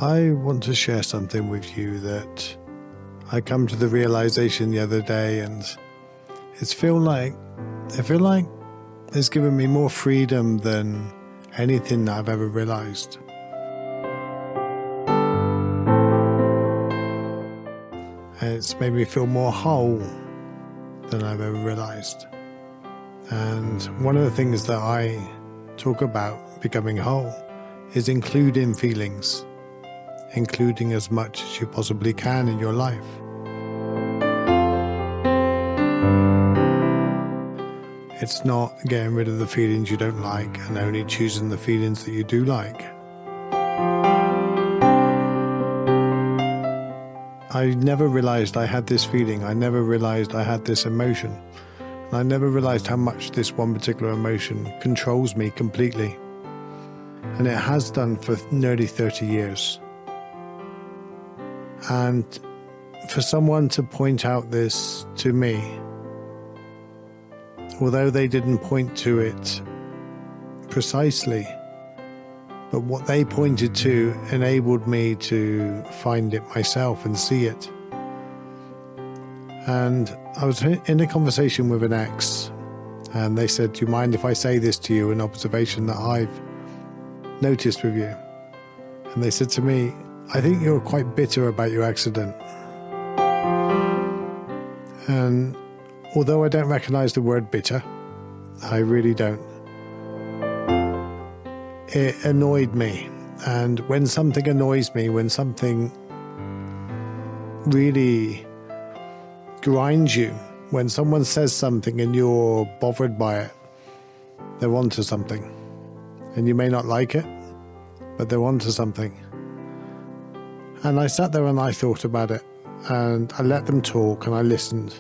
I want to share something with you that I come to the realization the other day, and I feel like it's given me more freedom than anything that I've ever realized. And it's made me feel more whole than I've ever realized. And one of the things that I talk about becoming whole is including feelings, including as much as you possibly can in your life. It's not getting rid of the feelings you don't like and only choosing the feelings that you do like. I never realized I had this feeling. I never realized I had this emotion. And I never realized how much this one particular emotion controls me completely. And it has done for nearly 30 years. And for someone to point out this to me, although they didn't point to it precisely, but what they pointed to enabled me to find it myself and see it. And I was in a conversation with an ex, and they said, "Do you mind if I say this to you, an observation that I've noticed with you?" And they said to me, "I think you're quite bitter about your accident." And although I don't recognize the word bitter, I really don't, it annoyed me. And when something annoys me, when something really grinds you, when someone says something and you're bothered by it, they're onto something. And you may not like it, but they're onto something. And I sat there and I thought about it, and I let them talk and I listened.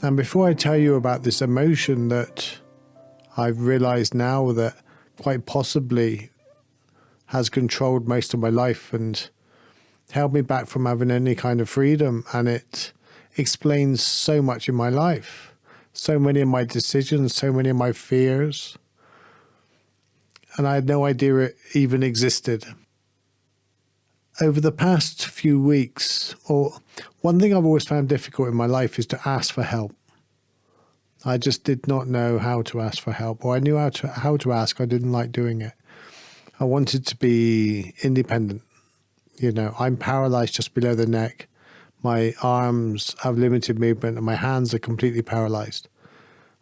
And before I tell you about this emotion that I've realized now that quite possibly has controlled most of my life and held me back from having any kind of freedom, and it explains so much in my life, so many of my decisions, so many of my fears, and I had no idea it even existed. Over the past few weeks, one thing I've always found difficult in my life is to ask for help. I just did not know how to ask for help, or I knew how to ask. I didn't like doing it. I wanted to be independent. You know, I'm paralyzed just below the neck. My arms have limited movement and my hands are completely paralyzed.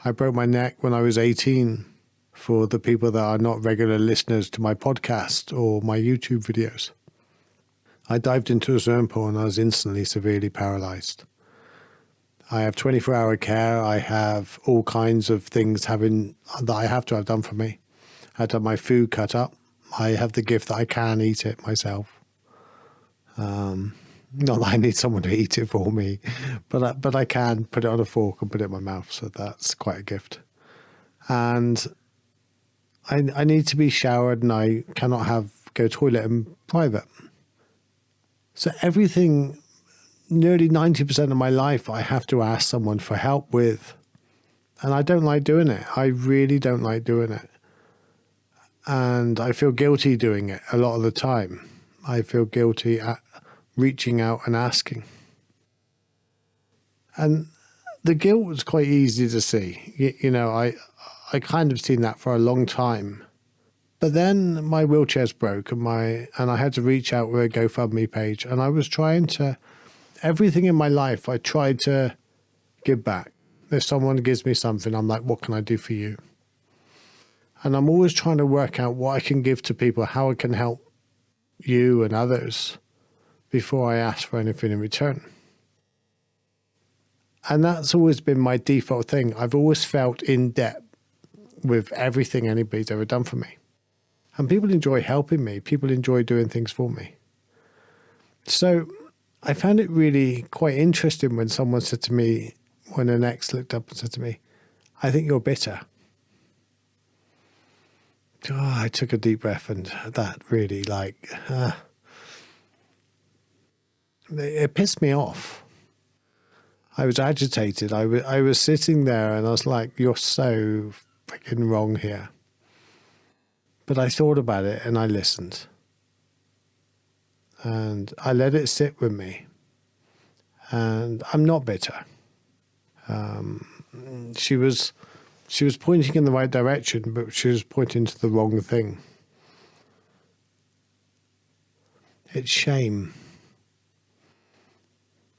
I broke my neck when I was 18, for the people that are not regular listeners to my podcast or my YouTube videos. I dived into a swimming pool and I was instantly severely paralyzed. I have 24-hour care. I have all kinds of things that I have to have done for me. I've had my food cut up. I have the gift that I can eat it myself. Not that I need someone to eat it for me, but I can put it on a fork and put it in my mouth, so that's quite a gift. And I need to be showered, and I cannot go toilet in private. So everything, nearly 90% of my life, I have to ask someone for help with. And I don't like doing it. I really don't like doing it. And I feel guilty doing it a lot of the time. I feel guilty at reaching out and asking. And the guilt was quite easy to see. You know, I kind of seen that for a long time. But then my wheelchair's broke and I had to reach out with a GoFundMe page, and I was trying to, everything in my life, I tried to give back. If someone gives me something, I'm like, what can I do for you? And I'm always trying to work out what I can give to people, how I can help you and others before I ask for anything in return. And that's always been my default thing. I've always felt in debt with everything anybody's ever done for me. And people enjoy helping me. People enjoy doing things for me. So I found it really quite interesting when someone said to me, when an ex looked up and said to me, "I think you're bitter." I took a deep breath, and that really it pissed me off. I was agitated. I was sitting there and I was like, you're so freaking wrong here. But I thought about it and I listened. And I let it sit with me. And I'm not bitter. She was pointing in the right direction, but she was pointing to the wrong thing. It's shame.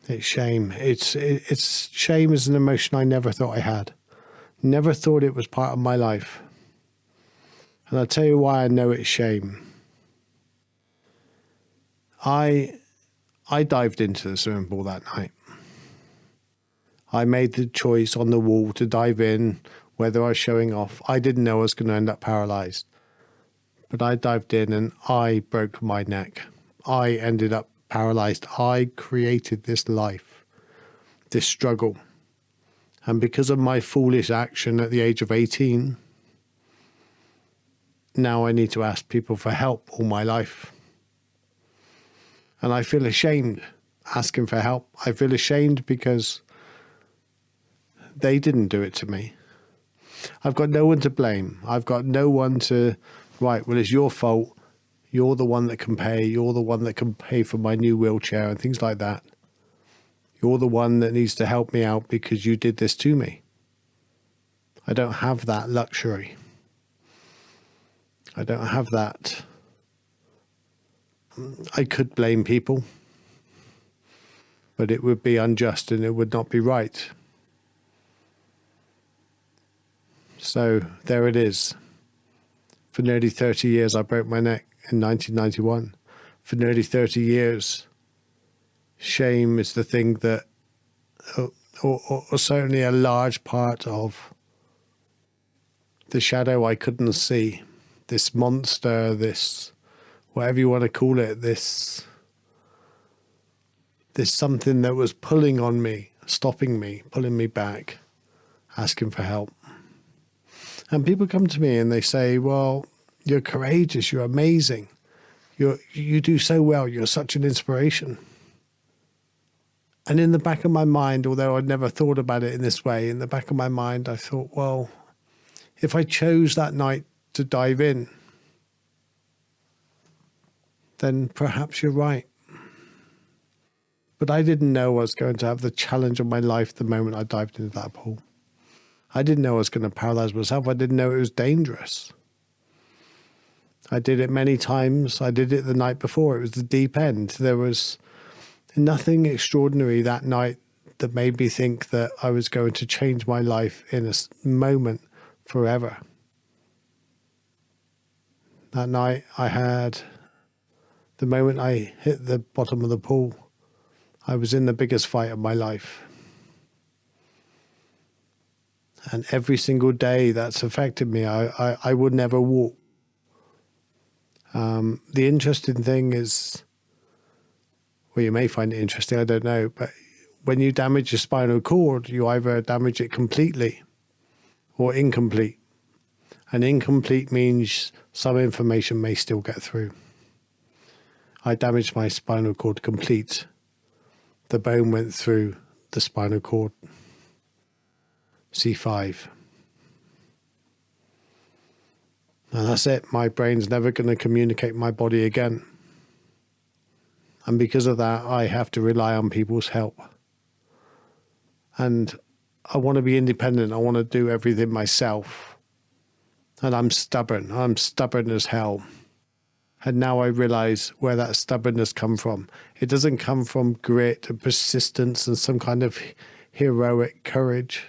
It's shame. It's shame is an emotion I never thought I had. Never thought it was part of my life. And I'll tell you why I know it's shame. I dived into the swimming pool that night. I made the choice on the wall to dive in, whether I was showing off. I didn't know I was going to end up paralysed. But I dived in and I broke my neck. I ended up paralysed. I created this life, this struggle. And because of my foolish action at the age of 18, now I need to ask people for help all my life. And I feel ashamed asking for help. I feel ashamed because they didn't do it to me. I've got no one to blame. I've got no one to, right, well, it's your fault. You're the one that can pay. You're the one that can pay for my new wheelchair and things like that. You're the one that needs to help me out because you did this to me. I don't have that luxury. I don't have that. I could blame people, but it would be unjust and it would not be right. So there it is. For nearly 30 years, I broke my neck in 1991. For nearly 30 years, shame is the thing that, or certainly a large part of the shadow I couldn't see. This monster, this, whatever you want to call it, this something that was pulling on me, stopping me, pulling me back, asking for help. And people come to me and they say, well, you're courageous, you're amazing, you do so well, you're such an inspiration. And in the back of my mind, although I'd never thought about it in this way, in the back of my mind, I thought, well, if I chose that night to dive in, then perhaps you're right. But I didn't know I was going to have the challenge of my life the moment I dived into that pool. I didn't know I was going to paralyze myself. I didn't know it was dangerous. I did it many times. I did it the night before. It was the deep end. There was nothing extraordinary that night that made me think that I was going to change my life in a moment forever. That night I had, the moment I hit the bottom of the pool, I was in the biggest fight of my life. And every single day that's affected me, I would never walk. The interesting thing is, well, you may find it interesting, I don't know, but when you damage your spinal cord, you either damage it completely or incomplete. And incomplete means some information may still get through. I damaged my spinal cord complete. The bone went through the spinal cord. C5. And that's it. My brain's never going to communicate my body again. And because of that, I have to rely on people's help. And I want to be independent. I want to do everything myself. And I'm stubborn. I'm stubborn as hell. And now I realize where that stubbornness comes from. It doesn't come from grit and persistence and some kind of heroic courage.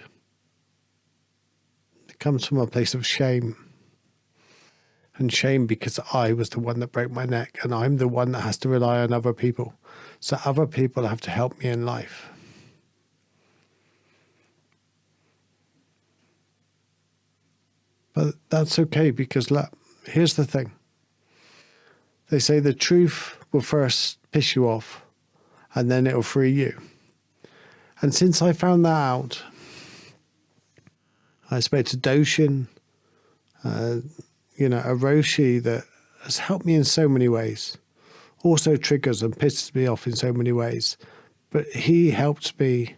It comes from a place of shame. And shame because I was the one that broke my neck and I'm the one that has to rely on other people. So other people have to help me in life. But that's okay because look, here's the thing. They say the truth will first piss you off and then it'll free you. And since I found that out, I spoke to Doshin, a Roshi that has helped me in so many ways. Also triggers and pisses me off in so many ways. But he helped me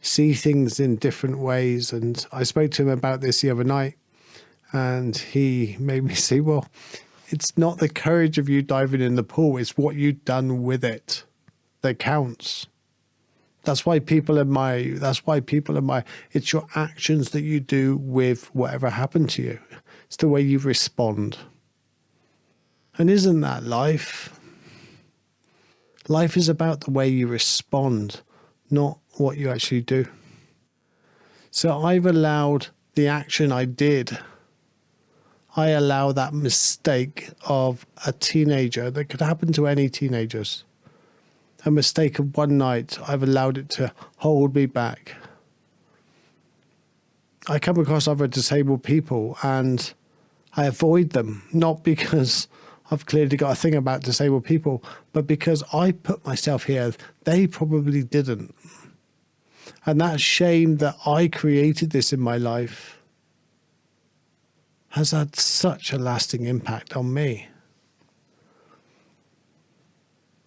see things in different ways. And I spoke to him about this the other night. And he made me see, well, it's not the courage of you diving in the pool, it's what you've done with it that counts. That's why people admire you. It's your actions that you do with whatever happened to you. It's the way you respond. And isn't that life? Life is about the way you respond, not what you actually do. So I've allowed the action I did. I allow that mistake of a teenager that could happen to any teenagers. A mistake of one night, I've allowed it to hold me back. I come across other disabled people and I avoid them, not because I've clearly got a thing about disabled people, but because I put myself here, they probably didn't. And that shame that I created this in my life has had such a lasting impact on me.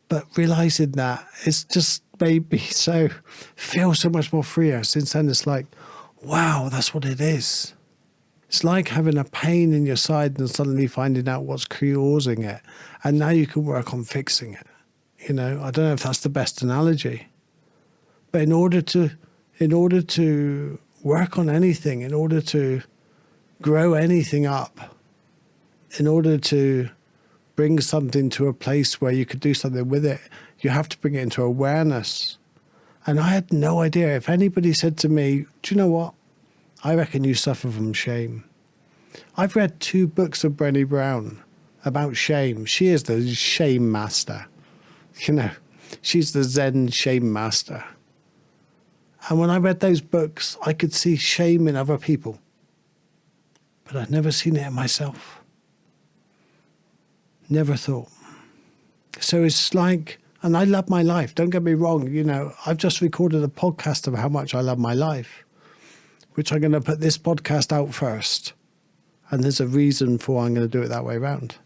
But realizing that, it's just made me feel so much more freer. Since then, it's like, wow, that's what it is. It's like having a pain in your side and suddenly finding out what's causing it. And now you can work on fixing it. I don't know if that's the best analogy. But in order to work on anything, in order to grow anything up, in order to bring something to a place where you could do something with it, you have to bring it into awareness. And I had no idea. If anybody said to me, do you know what? I reckon you suffer from shame. I've read 2 books of Brené Brown about shame. She is the shame master. She's the Zen shame master. And when I read those books, I could see shame in other people. But I'd never seen it in myself. Never thought. So it's like, and I love my life. Don't get me wrong. I've just recorded a podcast of how much I love my life, which I'm going to put this podcast out first. And there's a reason for I'm going to do it that way around.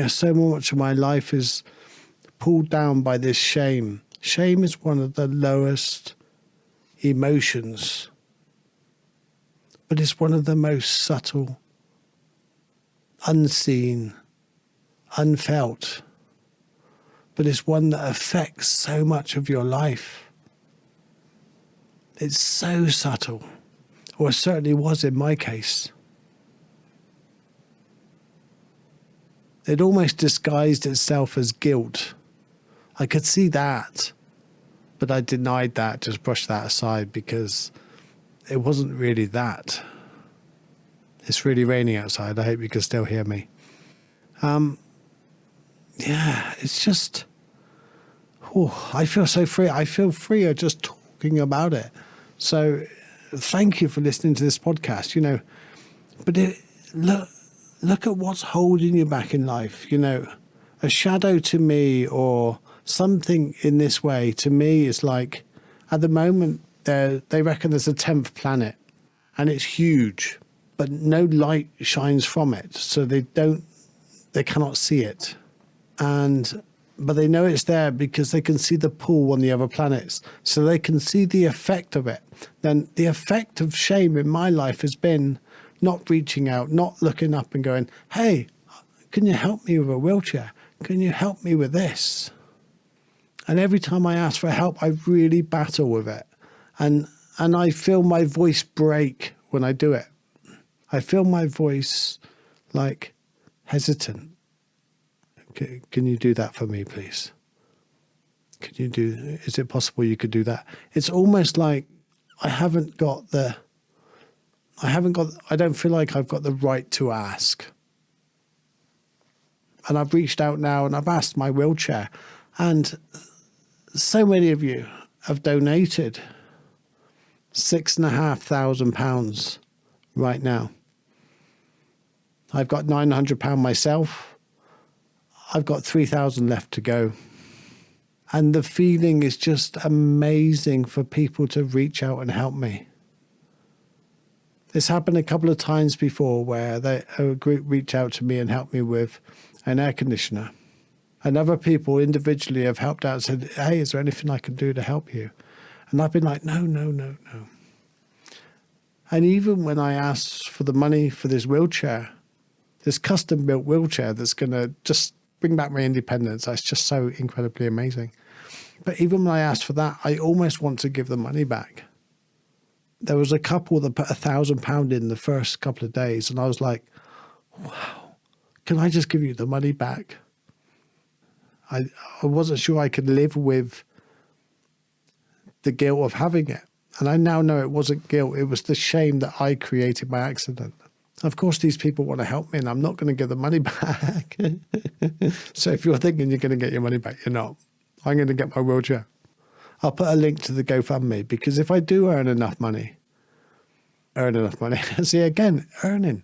So much of my life is pulled down by this shame. Shame is one of the lowest emotions, but it's one of the most subtle, unseen, unfelt, but it's one that affects so much of your life. It's so subtle, or it certainly was in my case. It almost disguised itself as guilt. I could see that, but I denied that, just brushed that aside because it wasn't really that. It's really raining outside. I hope you can still hear me. It's just, I feel so free. I feel freer just talking about it. So thank you for listening to this podcast, but look at what's holding you back in life. A shadow to me or something in this way to me is like, at the moment, they reckon there's a 10th planet and it's huge, but no light shines from it. So they cannot see it. But they know it's there because they can see the pull on the other planets. So they can see the effect of it. Then the effect of shame in my life has been not reaching out, not looking up and going, hey, can you help me with a wheelchair? Can you help me with this? And every time I ask for help, I really battle with it. And I feel my voice break when I do it. I feel my voice like hesitant. Can you do that for me, please? Is it possible you could do that? It's almost like I don't feel like I've got the right to ask. And I've reached out now and I've asked my wheelchair. And so many of you have donated £6,500 right now. I've got £900 myself. I've got 3,000 left to go. And the feeling is just amazing for people to reach out and help me. It's happened a couple of times before where a group reached out to me and helped me with an air conditioner. And other people individually have helped out and said, hey, is there anything I can do to help you? And I've been like, no. And even when I asked for the money for this wheelchair, this custom built wheelchair that's going to just bring back my independence, that's just so incredibly amazing. But even when I asked for that, I almost want to give the money back. There was a couple that put £1,000 in the first couple of days, and I was like, wow, can I just give you the money back? I wasn't sure I could live with the guilt of having it. And I now know it wasn't guilt. It was the shame that I created by accident. Of course, these people want to help me, and I'm not going to give the money back. So if you're thinking you're going to get your money back, you're not. I'm going to get my wheelchair. I'll put a link to the GoFundMe, because if I do earn enough money, see, again, earning.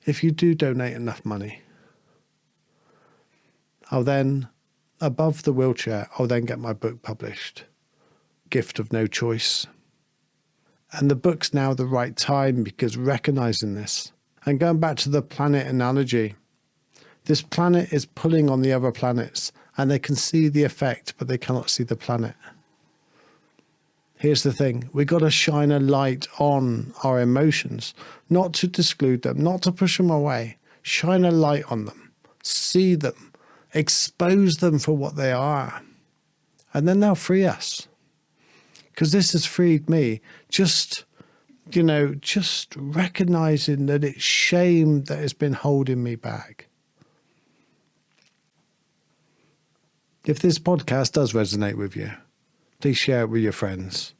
If you do donate enough money, I'll then, above the wheelchair, I'll then get my book published, Gift of No Choice. And the book's now the right time, because recognizing this, and going back to the planet analogy, this planet is pulling on the other planets, and they can see the effect, but they cannot see the planet. Here's the thing. We've got to shine a light on our emotions, not to exclude them, not to push them away. Shine a light on them. See them. Expose them for what they are. And then they'll free us. Because this has freed me. Just recognizing that it's shame that has been holding me back. If this podcast does resonate with you, please share it with your friends.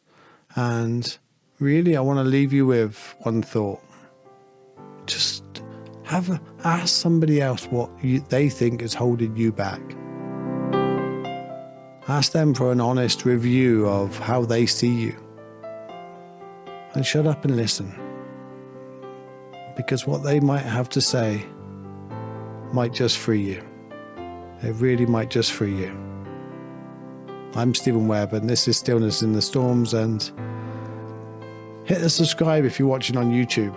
And really, I want to leave you with one thought. Just ask somebody else what they think is holding you back. Ask them for an honest review of how they see you. And shut up and listen. Because what they might have to say might just free you. It really might just free you. I'm Steven Webb, and this is Stillness in the Storms. And hit the subscribe if you're watching on YouTube.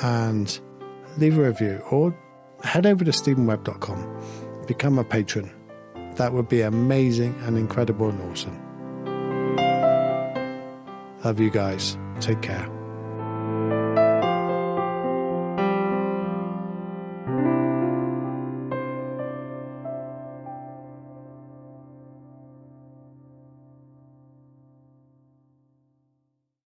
And leave a review. Or head over to stephenwebb.com. Become a patron. That would be amazing and incredible and awesome. Love you guys. Take care.